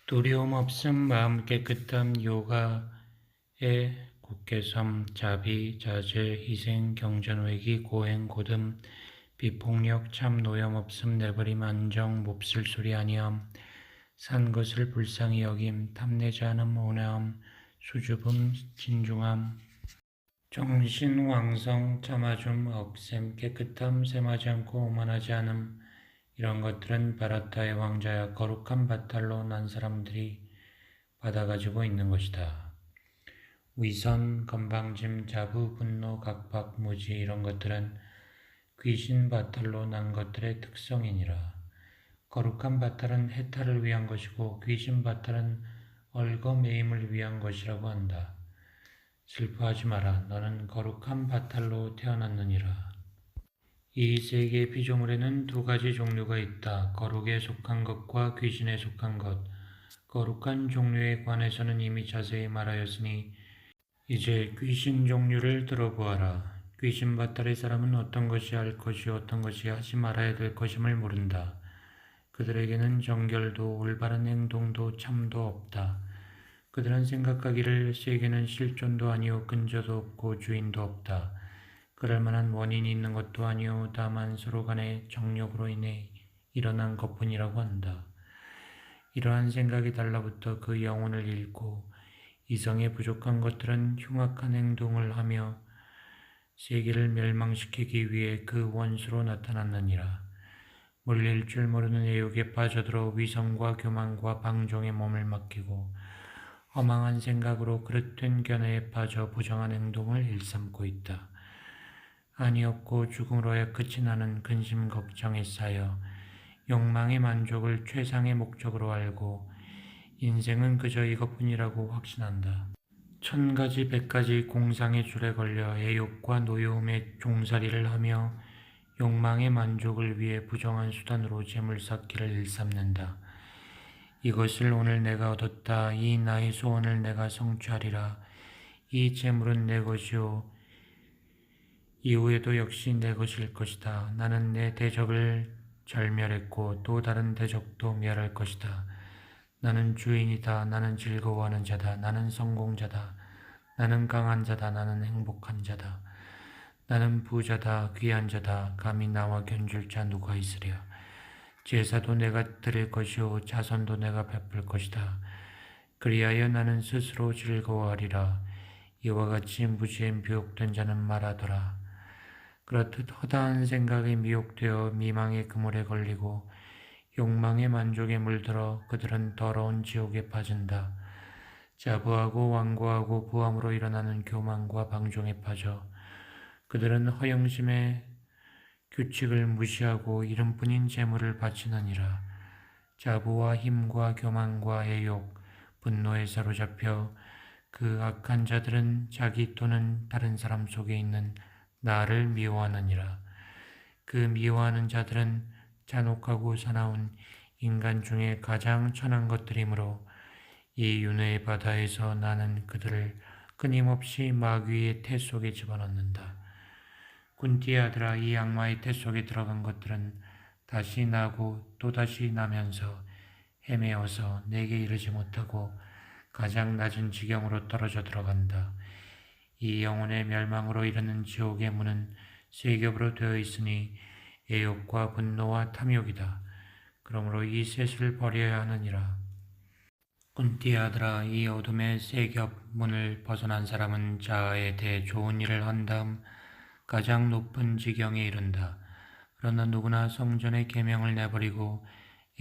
두려움 없음 마음 깨끗함 요가에 굳게 섬 자비 자제 희생 경전 회기 고행 고듬 비폭력 참 노염 없음 내버림 안정 몹쓸 소리 아니함 산 것을 불쌍히 여김 탐내지 않음 온화함 수줍음 진중함 정신 왕성 참아줌 억셈 깨끗함 셈하지 않고 오만하지 않음 이런 것들은 바라타의 왕자야 거룩한 바탈로 난 사람들이 받아가지고 있는 것이다. 위선, 건방짐, 자부, 분노, 각박, 무지 이런 것들은 귀신 바탈로 난 것들의 특성이니라. 거룩한 바탈은 해탈을 위한 것이고 귀신 바탈은 얽어매임을 위한 것이라고 한다. 슬퍼하지 마라. 너는 거룩한 바탈로 태어났느니라. 이 세계의 피조물에는 두 가지 종류가 있다. 거룩에 속한 것과 귀신에 속한 것. 거룩한 종류에 관해서는 이미 자세히 말하였으니 이제 귀신 종류를 들어보아라. 귀신 바탈의 사람은 어떤 것이 할 것이요 어떤 것이 하지 말아야 될 것임을 모른다. 그들에게는 정결도 올바른 행동도 참도 없다. 그들은 생각하기를 세계는 실존도 아니요 근저도 없고 주인도 없다. 그럴 만한 원인이 있는 것도 아니요 다만 서로 간의 정욕으로 인해 일어난 것뿐이라고 한다. 이러한 생각이 달라붙어 그 영혼을 잃고 이성에 부족한 것들은 흉악한 행동을 하며 세계를 멸망시키기 위해 그 원수로 나타났느니라. 물릴 줄 모르는 애욕에 빠져들어 위선과 교만과 방종에 몸을 맡기고 허망한 생각으로 그릇된 견해에 빠져 부정한 행동을 일삼고 있다. 한이 없고 죽음으로야 끝이 나는 근심 걱정에 쌓여 욕망의 만족을 최상의 목적으로 알고 인생은 그저 이것뿐이라고 확신한다. 천가지 백가지 공상의 줄에 걸려 애욕과 노여움의 종살이를 하며 욕망의 만족을 위해 부정한 수단으로 재물 쌓기를 일삼는다. 이것을 오늘 내가 얻었다. 이 나의 소원을 내가 성취하리라. 이 재물은 내 것이요 이후에도 역시 내 것일 것이다. 나는 내 대적을 절멸했고 또 다른 대적도 멸할 것이다. 나는 주인이다. 나는 즐거워하는 자다. 나는 성공자다. 나는 강한 자다. 나는 행복한 자다. 나는 부자다. 귀한 자다. 감히 나와 견줄 자 누가 있으랴. 제사도 내가 드릴 것이요 자선도 내가 베풀 것이다. 그리하여 나는 스스로 즐거워하리라. 이와 같이 무지에 미혹된 자는 말하더라. 그렇듯 허다한 생각에 미혹되어 미망의 그물에 걸리고 욕망의 만족에 물들어 그들은 더러운 지옥에 빠진다. 자부하고 완고하고 부함으로 일어나는 교만과 방종에 빠져 그들은 허영심의 규칙을 무시하고 이름뿐인 재물을 바치느니라. 자부와 힘과 교만과 애욕, 분노에 사로잡혀 그 악한 자들은 자기 또는 다른 사람 속에 있는 나를 미워하느니라. 그 미워하는 자들은 잔혹하고 사나운 인간 중에 가장 천한 것들이므로 이 윤회의 바다에서 나는 그들을 끊임없이 마귀의 태 속에 집어넣는다. 군티의 아들아, 이 악마의 태 속에 들어간 것들은 다시 나고 또다시 나면서 헤매어서 내게 이르지 못하고 가장 낮은 지경으로 떨어져 들어간다. 이 영혼의 멸망으로 이르는 지옥의 문은 세 겹으로 되어 있으니 애욕과 분노와 탐욕이다. 그러므로 이 셋을 버려야 하느니라. 군띠의 아들아, 이 어둠의 세 겹 문을 벗어난 사람은 자아에 대해 좋은 일을 한 다음 가장 높은 지경에 이른다. 그러나 누구나 성전의 계명을 내버리고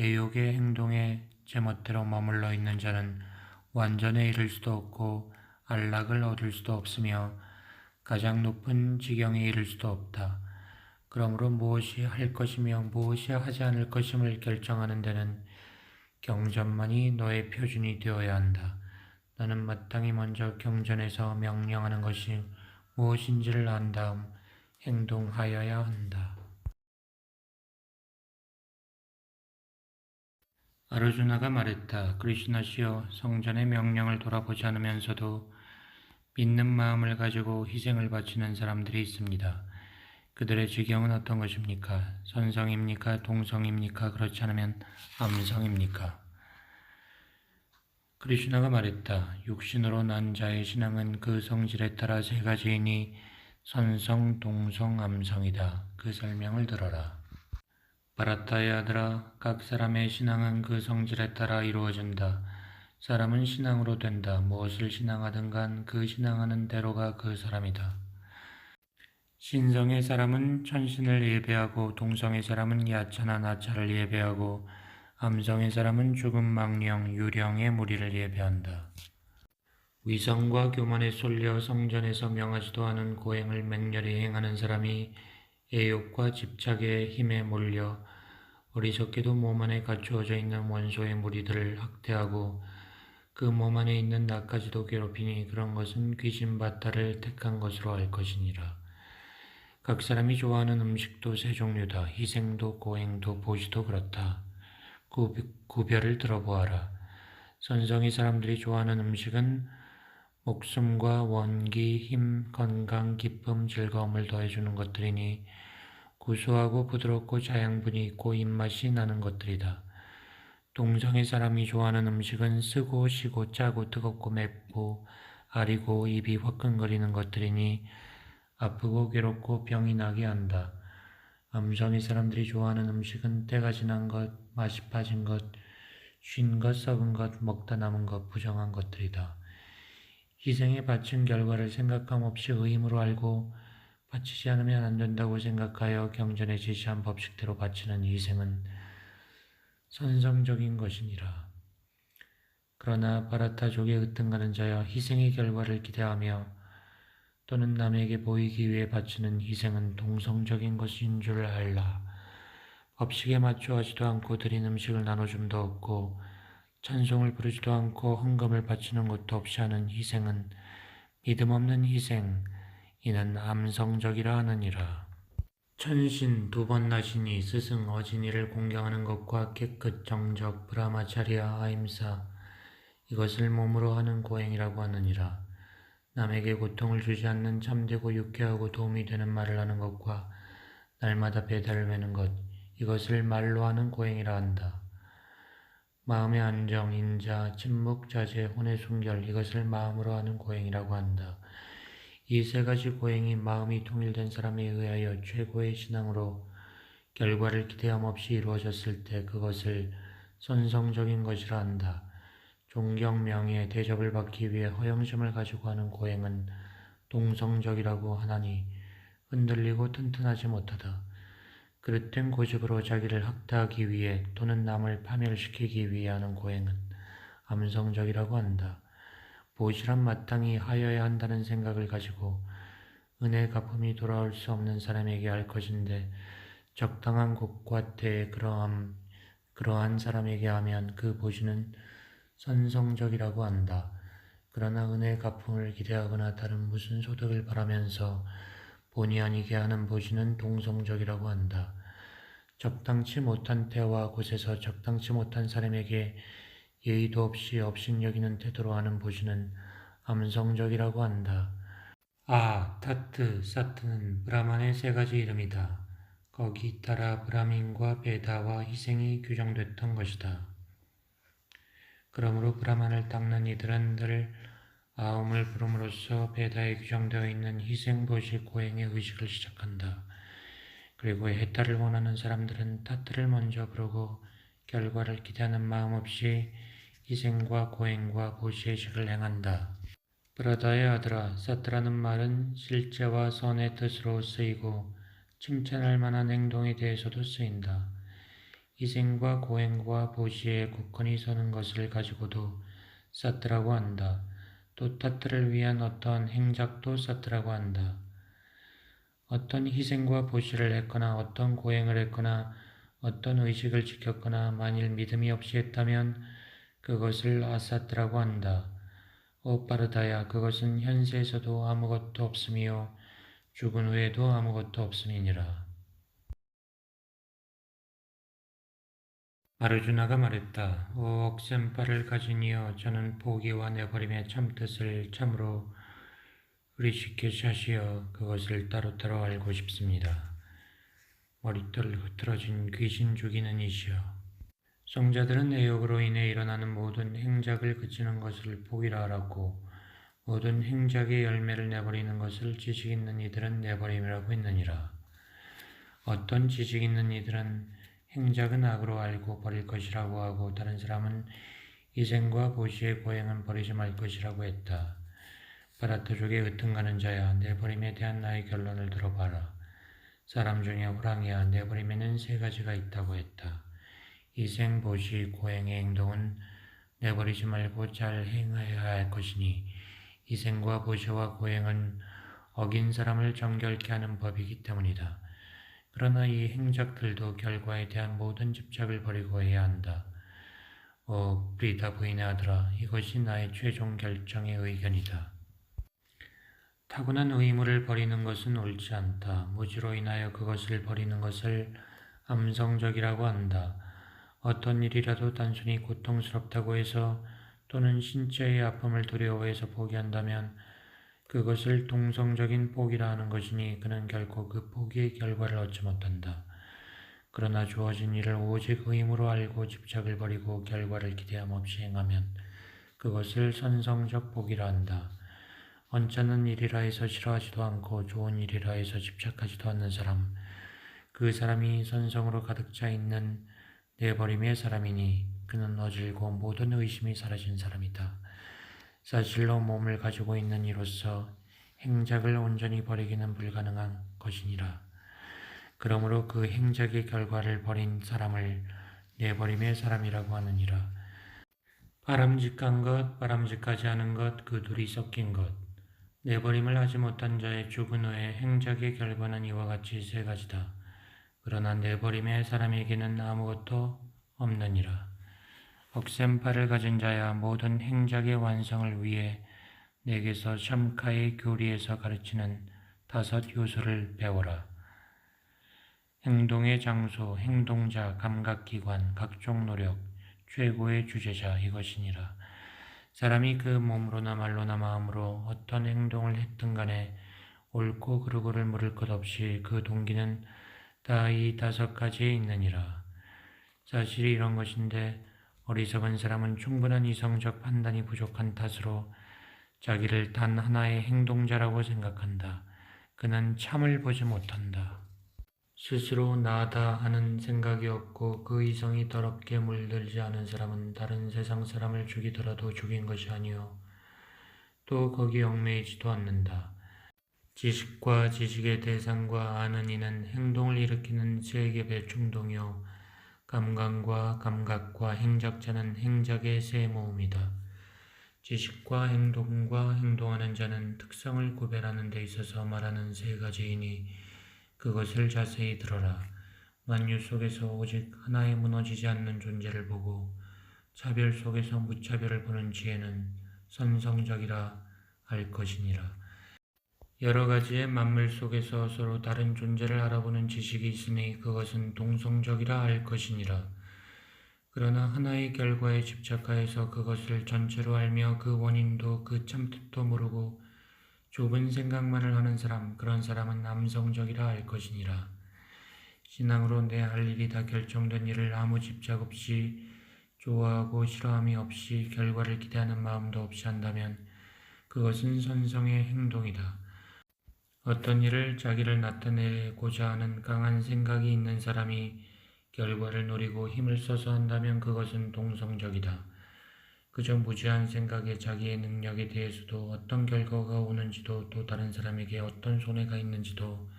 애욕의 행동에 제멋대로 머물러 있는 자는 완전에 이를 수도 없고 안락을 얻을 수도 없으며 가장 높은 지경에 이를 수도 없다. 그러므로 무엇이 할 것이며 무엇이 하지 않을 것임을 결정하는 데는 경전만이 너의 표준이 되어야 한다. 너는 마땅히 먼저 경전에서 명령하는 것이 무엇인지를 안 다음 행동하여야 한다. 아르주나가 말했다. 크리슈나시여, 성전의 명령을 돌아보지 않으면서도 믿는 마음을 가지고 희생을 바치는 사람들이 있습니다. 그들의 지경은 어떤 것입니까? 선성입니까? 동성입니까? 그렇지 않으면 암성입니까? 크리슈나가 말했다. 육신으로 난 자의 신앙은 그 성질에 따라 세 가지이니 선성, 동성, 암성이다. 그 설명을 들어라. 바라타의 아들아, 각 사람의 신앙은 그 성질에 따라 이루어진다. 사람은 신앙으로 된다. 무엇을 신앙하든 간 그 신앙하는 대로가 그 사람이다. 신성의 사람은 천신을 예배하고 동성의 사람은 야차나 나차를 예배하고 암성의 사람은 죽은 망령, 유령의 무리를 예배한다. 위선과 교만에 쏠려 성전에서 명하지도 않은 고행을 맹렬히 행하는 사람이 애욕과 집착의 힘에 몰려 어리석게도 몸 안에 갖추어져 있는 원소의 무리들을 학대하고 그 몸 안에 있는 나까지도 괴롭히니 그런 것은 귀신 바타를 택한 것으로 알 것이니라. 각 사람이 좋아하는 음식도 세 종류다. 희생도 고행도 보시도 그렇다. 구별을 들어보아라. 선성의 사람들이 좋아하는 음식은 목숨과 원기, 힘, 건강, 기쁨, 즐거움을 더해주는 것들이니 구수하고 부드럽고 자양분이 있고 입맛이 나는 것들이다. 동성의 사람이 좋아하는 음식은 쓰고 시고 짜고 뜨겁고 맵고 아리고 입이 화끈거리는 것들이니 아프고 괴롭고 병이 나게 한다. 암성의 사람들이 좋아하는 음식은 때가 지난 것, 맛이 빠진 것, 쉰 것, 썩은 것, 먹다 남은 것, 부정한 것들이다. 희생에 바친 결과를 생각함 없이 의무로 알고 바치지 않으면 안 된다고 생각하여 경전에 제시한 법칙대로 바치는 희생은 선성적인 것이니라. 그러나 바라타족에 으뜸가는 자여 희생의 결과를 기대하며 또는 남에게 보이기 위해 바치는 희생은 동성적인 것인 줄 알라. 법식에 맞춰 하지도 않고 드린 음식을 나눠줌도 없고 찬송을 부르지도 않고 헌금을 바치는 것도 없이 하는 희생은 믿음 없는 희생, 이는 암성적이라 하느니라. 천신, 두 번 나시니, 스승, 어진이를 공경하는 것과 깨끗, 정적, 브라마차리아, 아임사, 이것을 몸으로 하는 고행이라고 하느니라. 남에게 고통을 주지 않는 참되고 유쾌하고 도움이 되는 말을 하는 것과 날마다 배달을 메는 것, 이것을 말로 하는 고행이라 한다. 마음의 안정, 인자, 침묵, 자제, 혼의 순결, 이것을 마음으로 하는 고행이라고 한다. 이 세 가지 고행이 마음이 통일된 사람에 의하여 최고의 신앙으로 결과를 기대함 없이 이루어졌을 때 그것을 선성적인 것이라 한다. 존경, 명예, 대접을 받기 위해 허영심을 가지고 하는 고행은 동성적이라고 하나니 흔들리고 튼튼하지 못하다. 그릇된 고집으로 자기를 학대하기 위해 또는 남을 파멸시키기 위해 하는 고행은 암성적이라고 한다. 보시란 마땅히 하여야 한다는 생각을 가지고 은혜 갚음이 돌아올 수 없는 사람에게 할 것인데 적당한 곳과 때에 그러한 사람에게 하면 그 보시는 선성적이라고 한다. 그러나 은혜 갚음을 기대하거나 다른 무슨 소득을 바라면서 본의 아니게 하는 보시는 동성적이라고 한다. 적당치 못한 때와 곳에서 적당치 못한 사람에게 예의도 없이 업신여기는 태도로 하는 보시는 암성적이라고 한다. 타트, 사트는 브라만의 세 가지 이름이다. 거기 따라 브라민과 베다와 희생이 규정됐던 것이다. 그러므로 브라만을 닦는 이들은 늘 아움을 부름으로써 베다에 규정되어 있는 희생보시 고행의 의식을 시작한다. 그리고 해탈을 원하는 사람들은 타트를 먼저 부르고 결과를 기대하는 마음 없이 희생과 고행과 보시의식을 행한다. 브라다의 아들아, 사트라는 말은 실제와 선의 뜻으로 쓰이고 칭찬할 만한 행동에 대해서도 쓰인다. 희생과 고행과 보시에 굳건히 서는 것을 가지고도 사트라고 한다. 또 타트를 위한 어떤 행작도 사트라고 한다. 어떤 희생과 보시를 했거나 어떤 고행을 했거나 어떤 의식을 지켰거나 만일 믿음이 없이 했다면 그것을 아사트라고 한다. 오 빠르다야, 그것은 현세에서도 아무것도 없음이요 죽은 후에도 아무것도 없음이니라. 아르주나가 말했다. 오 억센발을 가진 이여, 저는 포기와 내버림의 참뜻을 참으로 의리시키시어 그것을 따로따로 알고 싶습니다. 머리털 흐트러진 귀신 죽이는 이시여, 성자들은 애욕으로 인해 일어나는 모든 행작을 그치는 것을 복이라 알았고 모든 행작의 열매를 내버리는 것을 지식 있는 이들은 내버림이라고 했느니라. 어떤 지식 있는 이들은 행작은 악으로 알고 버릴 것이라고 하고 다른 사람은 이생과 보시의 고행은 버리지 말 것이라고 했다. 바라트족에 으뜸가는 자야, 내버림에 대한 나의 결론을 들어봐라. 사람 중에 호랑이야, 내버림에는 세 가지가 있다고 했다. 이생, 보시, 고행의 행동은 내버리지 말고 잘 행해야 할 것이니 이생과 보시와 고행은 어긴 사람을 정결케 하는 법이기 때문이다. 그러나 이 행작들도 결과에 대한 모든 집착을 버리고 해야 한다. 브리다 부인의 아들아, 이것이 나의 최종 결정의 의견이다. 타고난 의무를 버리는 것은 옳지 않다. 무지로 인하여 그것을 버리는 것을 암성적이라고 한다. 어떤 일이라도 단순히 고통스럽다고 해서 또는 신체의 아픔을 두려워해서 포기한다면 그것을 동성적인 포기라 하는 것이니 그는 결코 그 포기의 결과를 얻지 못한다. 그러나 주어진 일을 오직 의무로 알고 집착을 버리고 결과를 기대함 없이 행하면 그것을 선성적 포기라 한다. 언짢은 일이라 해서 싫어하지도 않고 좋은 일이라 해서 집착하지도 않는 사람, 그 사람이 선성으로 가득 차 있는 내버림의 사람이니 그는 어질고 모든 의심이 사라진 사람이다. 사실로 몸을 가지고 있는 이로써 행작을 온전히 버리기는 불가능한 것이니라. 그러므로 그 행작의 결과를 버린 사람을 내버림의 사람이라고 하느니라. 바람직한 것, 바람직하지 않은 것, 그 둘이 섞인 것. 내버림을 하지 못한 자의 죽은 후에 행작의 결과는 이와 같이 세 가지다. 그러나 내버림의 사람에게는 아무것도 없느니라. 억센팔을 가진 자야, 모든 행작의 완성을 위해 내게서 샴카의 교리에서 가르치는 5 요소를 배워라. 행동의 장소, 행동자, 감각기관, 각종 노력, 최고의 주제자 이것이니라. 사람이 그 몸으로나 말로나 마음으로 어떤 행동을 했든 간에 옳고 그르고를 물을 것 없이 그 동기는 다 이 5가지에 있느니라. 사실이 이런 것인데 어리석은 사람은 충분한 이성적 판단이 부족한 탓으로 자기를 단 하나의 행동자라고 생각한다. 그는 참을 보지 못한다. 스스로 나다 하는 생각이 없고 그 이성이 더럽게 물들지 않은 사람은 다른 세상 사람을 죽이더라도 죽인 것이 아니요 또 거기 얽매이지도 않는다. 지식과 지식의 대상과 아는 이는 행동을 일으키는 세계의 충동이요 감각과 감각과 행작자는 행작의 세 모음이다. 지식과 행동과 행동하는 자는 특성을 구별하는 데 있어서 말하는 세 가지이니 그것을 자세히 들어라. 만유 속에서 오직 하나의 무너지지 않는 존재를 보고 차별 속에서 무차별을 보는 지혜는 선성적이라 할 것이니라. 여러 가지의 만물 속에서 서로 다른 존재를 알아보는 지식이 있으니 그것은 동성적이라 할 것이니라. 그러나 하나의 결과에 집착하여서 그것을 전체로 알며 그 원인도 그 참뜻도 모르고 좁은 생각만을 하는 사람, 그런 사람은 남성적이라 할 것이니라. 신앙으로 내 할 일이 다 결정된 일을 아무 집착 없이 좋아하고 싫어함이 없이 결과를 기대하는 마음도 없이 한다면 그것은 선성의 행동이다. 어떤 일을 자기를 나타내고자 하는 강한 생각이 있는 사람이 결과를 노리고 힘을 써서 한다면 그것은 동성적이다. 그저 무지한 생각에 자기의 능력에 대해서도 어떤 결과가 오는지도 또 다른 사람에게 어떤 손해가 있는지도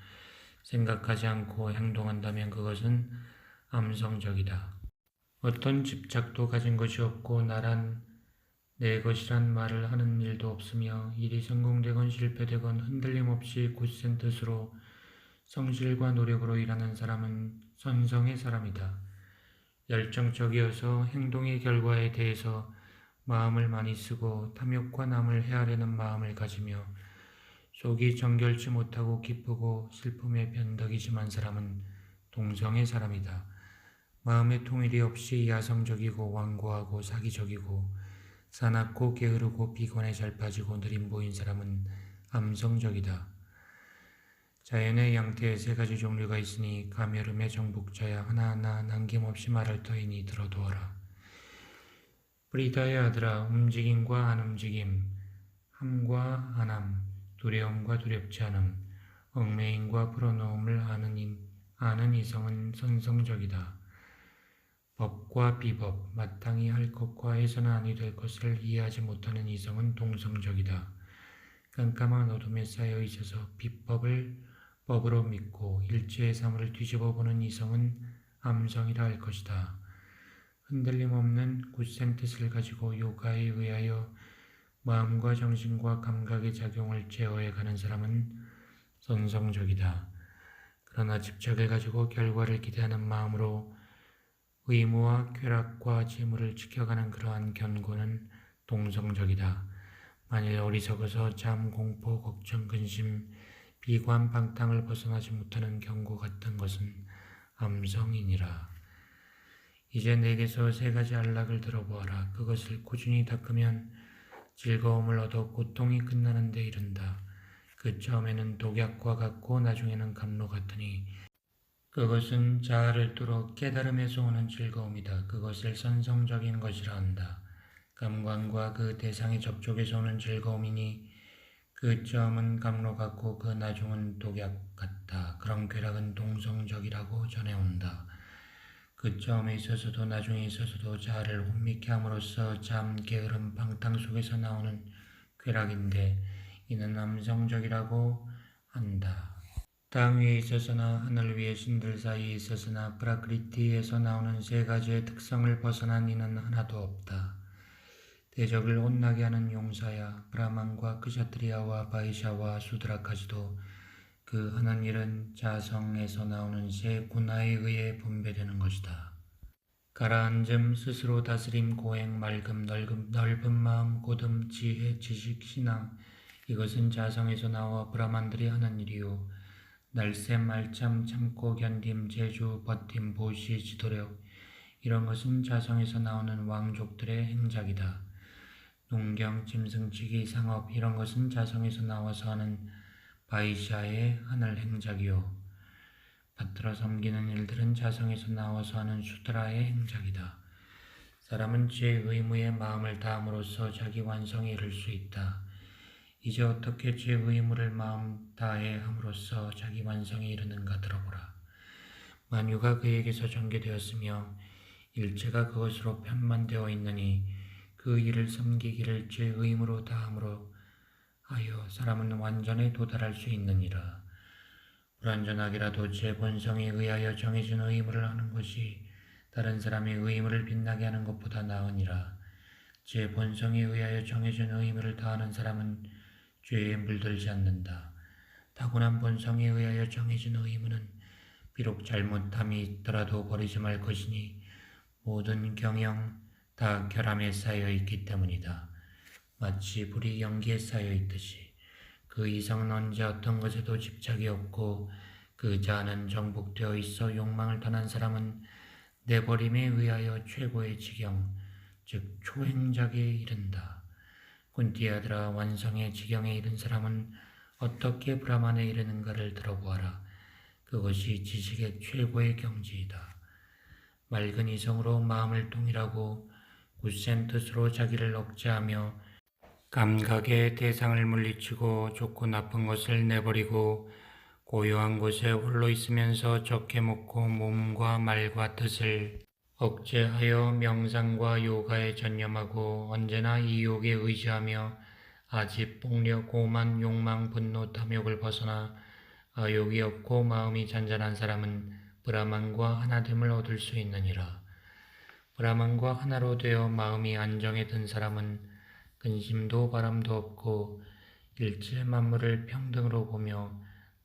생각하지 않고 행동한다면 그것은 암성적이다. 어떤 집착도 가진 것이 없고 나란 내 것이란 말을 하는 일도 없으며 일이 성공되건 실패되건 흔들림 없이 굳센 뜻으로 성실과 노력으로 일하는 사람은 선성의 사람이다. 열정적이어서 행동의 결과에 대해서 마음을 많이 쓰고 탐욕과 남을 헤아리는 마음을 가지며 속이 정결치 못하고 기쁘고 슬픔에 변덕이 심한 사람은 동성의 사람이다. 마음의 통일이 없이 야성적이고 완고하고 사기적이고 사납고 게으르고 비관에 잘 빠지고 느림 보인 사람은 암성적이다. 자연의 양태에 세 가지 종류가 있으니 가멸음의 정복자야 하나하나 남김없이 말할 터이니 들어두어라. 브리다의 아들아, 움직임과 안 움직임, 함과 안함, 두려움과 두렵지 않음, 얽매임과 풀어놓음을 아는 이성은 선성적이다. 법과 비법, 마땅히 할 것과 해서는 아니 될 것을 이해하지 못하는 이성은 동성적이다. 깜깜한 어둠에 쌓여 있어서 비법을 법으로 믿고 일체의 사물을 뒤집어 보는 이성은 암성이라 할 것이다. 흔들림 없는 굳센 뜻을 가지고 요가에 의하여 마음과 정신과 감각의 작용을 제어해 가는 사람은 선성적이다. 그러나 집착을 가지고 결과를 기대하는 마음으로 의무와 쾌락과 재물을 지켜가는 그러한 견고는 동성적이다. 만일 어리석어서 잠, 공포, 걱정, 근심, 비관, 방탕을 벗어나지 못하는 경고 같은 것은 암성이니라. 이제 내게서 세 가지 안락을 들어보아라. 그것을 꾸준히 닦으면 즐거움을 얻어 고통이 끝나는 데 이른다. 그 처음에는 독약과 같고 나중에는 감로 같으니 그것은 자아를 뚫어 깨달음에서 오는 즐거움이다. 그것을 선성적인 것이라 한다. 감관과 그 대상의 접촉에서 오는 즐거움이니 그 처음은 감로 같고 그 나중은 독약 같다. 그런 쾌락은 동성적이라고 전해온다. 그 처음에 있어서도 나중에 있어서도 자아를 혼미케 함으로써 잠, 게으름, 방탕 속에서 나오는 쾌락인데 이는 암성적이라고 한다. 땅 위에 있어서나 하늘 위의 신들 사이에 있어서나 프라크리티에서 나오는 세 가지의 특성을 벗어난 이는 하나도 없다. 대적을 혼나게 하는 용사야 브라만과 크샤트리아와 바이샤와 수드라까지도 그 하는 일은 자성에서 나오는 세 군하에 의해 분배되는 것이다. 가라앉음, 스스로 다스림, 고행, 맑음, 넓은 마음, 고듬, 지혜, 지식, 신앙 이것은 자성에서 나와 브라만들이 하는 일이요 날쌘, 알참, 참고, 견딤, 재주, 버팀, 보시, 지도력 이런 것은 자성에서 나오는 왕족들의 행작이다. 농경, 짐승치기, 상업 이런 것은 자성에서 나와서 하는 바이샤의 하늘 행작이요. 받들어 섬기는 일들은 자성에서 나와서 하는 수드라의 행작이다. 사람은 제 의무에 마음을 다함으로써 자기 완성에 이를 수 있다. 이제 어떻게 제 의무를 마음 다해 함으로써 자기 완성에 이르는가 들어보라. 만유가 그에게서 전개되었으며 일체가 그것으로 편만되어 있느니 그 일을 섬기기를 제 의무로 다함으로 하여 사람은 완전에 도달할 수 있느니라. 불완전하기라도 제 본성에 의하여 정해진 의무를 하는 것이 다른 사람의 의무를 빛나게 하는 것보다 나으니라. 제 본성에 의하여 정해진 의무를 다하는 사람은 죄에 물들지 않는다. 타고난 본성에 의하여 정해진 의무는 비록 잘못함이 있더라도 버리지 말 것이니 모든 경영 다 결함에 쌓여 있기 때문이다. 마치 불이 연기에 쌓여 있듯이 그 이성은 언제 어떤 것에도 집착이 없고 그 자아는 정복되어 있어 욕망을 떠난 사람은 내버림에 의하여 최고의 지경, 즉 초행작에 이른다. 군띠 아들아 완성의 지경에 이른 사람은 어떻게 브라만에 이르는가를 들어보아라. 그것이 지식의 최고의 경지이다. 맑은 이성으로 마음을 통일하고 굳센 뜻으로 자기를 억제하며 감각의 대상을 물리치고 좋고 나쁜 것을 내버리고 고요한 곳에 홀로 있으면서 적게 먹고 몸과 말과 뜻을 억제하여 명상과 요가에 전념하고 언제나 이 욕에 의지하며 아집, 폭력, 오만, 욕망, 분노, 탐욕을 벗어나 아욕이 없고 마음이 잔잔한 사람은 브라만과 하나됨을 얻을 수 있느니라. 브라만과 하나로 되어 마음이 안정에 든 사람은 근심도 바람도 없고 일체 만물을 평등으로 보며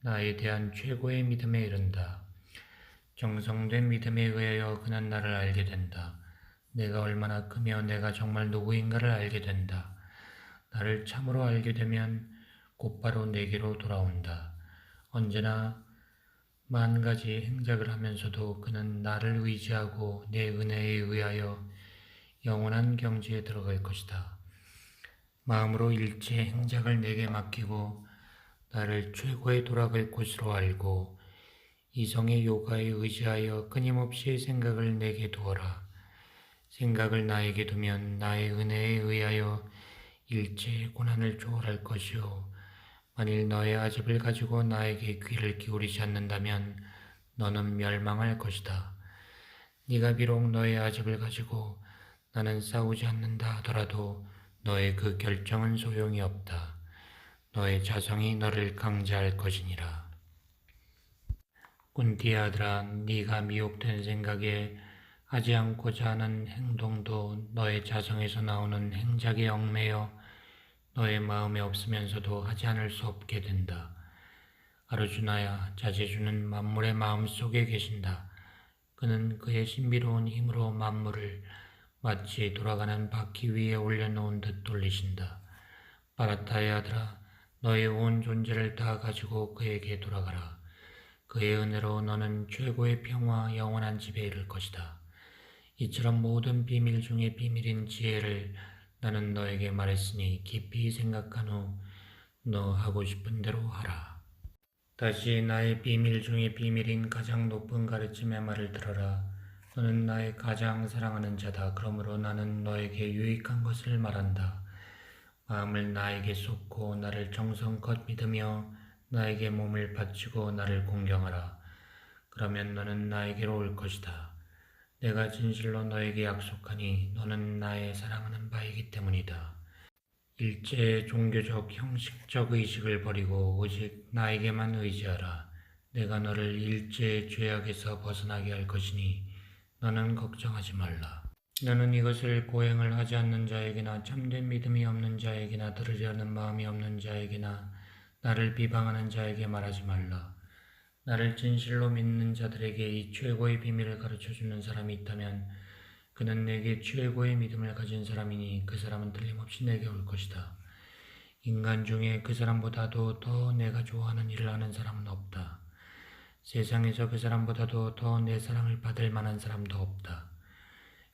나에 대한 최고의 믿음에 이른다. 정성된 믿음에 의하여 그는 나를 알게 된다. 내가 얼마나 크며 내가 정말 누구인가를 알게 된다. 나를 참으로 알게 되면 곧바로 내게로 돌아온다. 언제나 만 가지 행작을 하면서도 그는 나를 의지하고 내 은혜에 의하여 영원한 경지에 들어갈 것이다. 마음으로 일체 행작을 내게 맡기고 나를 최고의 도락을 곳으로 알고 이성의 요가에 의지하여 끊임없이 생각을 내게 두어라. 생각을 나에게 두면 나의 은혜에 의하여 일체의 고난을 초월할 것이요. 만일 너의 아집을 가지고 나에게 귀를 기울이지 않는다면 너는 멸망할 것이다. 네가 비록 너의 아집을 가지고 나는 싸우지 않는다 하더라도 너의 그 결정은 소용이 없다. 너의 자성이 너를 강제할 것이니라. 꾼띠 아들아, 네가 미혹된 생각에 하지 않고자 하는 행동도 너의 자성에서 나오는 행작에 얽매여 너의 마음에 없으면서도 하지 않을 수 없게 된다. 아르주나야, 자제주는 만물의 마음 속에 계신다. 그는 그의 신비로운 힘으로 만물을 마치 돌아가는 바퀴 위에 올려놓은 듯 돌리신다. 바라타의 아들아, 너의 온 존재를 다 가지고 그에게 돌아가라. 그의 은혜로 너는 최고의 평화, 영원한 집에 이를 것이다. 이처럼 모든 비밀 중에 비밀인 지혜를 나는 너에게 말했으니 깊이 생각한 후 너 하고 싶은 대로 하라. 다시 나의 비밀 중에 비밀인 가장 높은 가르침의 말을 들어라. 너는 나의 가장 사랑하는 자다. 그러므로 나는 너에게 유익한 것을 말한다. 마음을 나에게 쏟고 나를 정성껏 믿으며 나에게 몸을 바치고 나를 공경하라. 그러면 너는 나에게로 올 것이다. 내가 진실로 너에게 약속하니 너는 나의 사랑하는 바이기 때문이다. 일제의 종교적 형식적 의식을 버리고 오직 나에게만 의지하라. 내가 너를 일제의 죄악에서 벗어나게 할 것이니 너는 걱정하지 말라. 너는 이것을 고행을 하지 않는 자에게나 참된 믿음이 없는 자에게나 들으려는 마음이 없는 자에게나 나를 비방하는 자에게 말하지 말라. 나를 진실로 믿는 자들에게 이 최고의 비밀을 가르쳐주는 사람이 있다면 그는 내게 최고의 믿음을 가진 사람이니 그 사람은 틀림없이 내게 올 것이다. 인간 중에 그 사람보다도 더 내가 좋아하는 일을 하는 사람은 없다. 세상에서 그 사람보다도 더 내 사랑을 받을 만한 사람도 없다.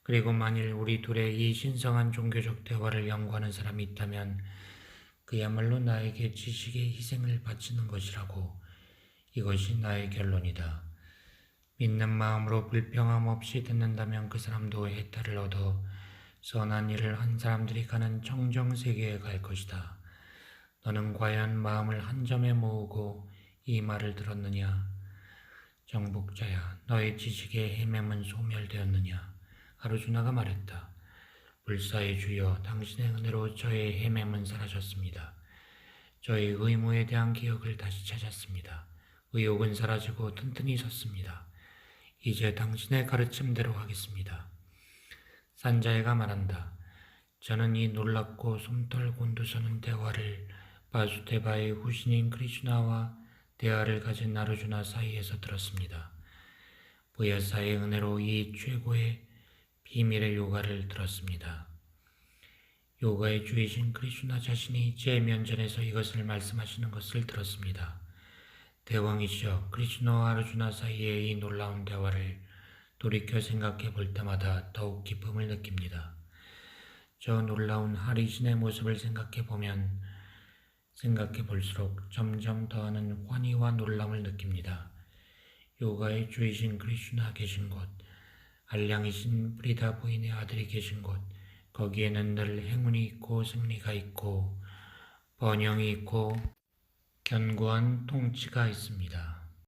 그리고 만일 우리 둘의 이 신성한 종교적 대화를 연구하는 사람이 있다면 그야말로 나에게 지식의 희생을 바치는 것이라고. 이것이 나의 결론이다. 믿는 마음으로 불평함 없이 듣는다면 그 사람도 해탈을 얻어 선한 일을 한 사람들이 가는 청정세계에 갈 것이다. 너는 과연 마음을 한 점에 모으고 이 말을 들었느냐? 정복자야, 너의 지식의 헤매은 소멸되었느냐? 아르주나가 말했다. 불사의 주여, 당신의 은혜로 저의 헤매은 사라졌습니다. 저의 의무에 대한 기억을 다시 찾았습니다. 의욕은 사라지고 튼튼히 섰습니다. 이제 당신의 가르침대로 하겠습니다. 산자애가 말한다. 저는 이 놀랍고 솜털 곤두서는 대화를 바수테바의 후신인 크리슈나와 대화를 가진 아르주나 사이에서 들었습니다. 부야사의 은혜로 이 최고의 비밀의 요가를 들었습니다. 요가의 주이신 크리슈나 자신이 제 면전에서 이것을 말씀하시는 것을 들었습니다. 대왕이시여, 크리슈나와 아르주나 사이의 이 놀라운 대화를 돌이켜 생각해 볼 때마다 더욱 기쁨을 느낍니다. 저 놀라운 하리신의 모습을 생각해 볼수록 점점 더하는 환희와 놀람을 느낍니다. 요가의 주이신 크리슈나 계신 곳, 알량이신 프리다 부인의 아들이 계신 곳, 거기에는 늘 행운이 있고 승리가 있고 번영이 있고 견고한 통치가 있습니다.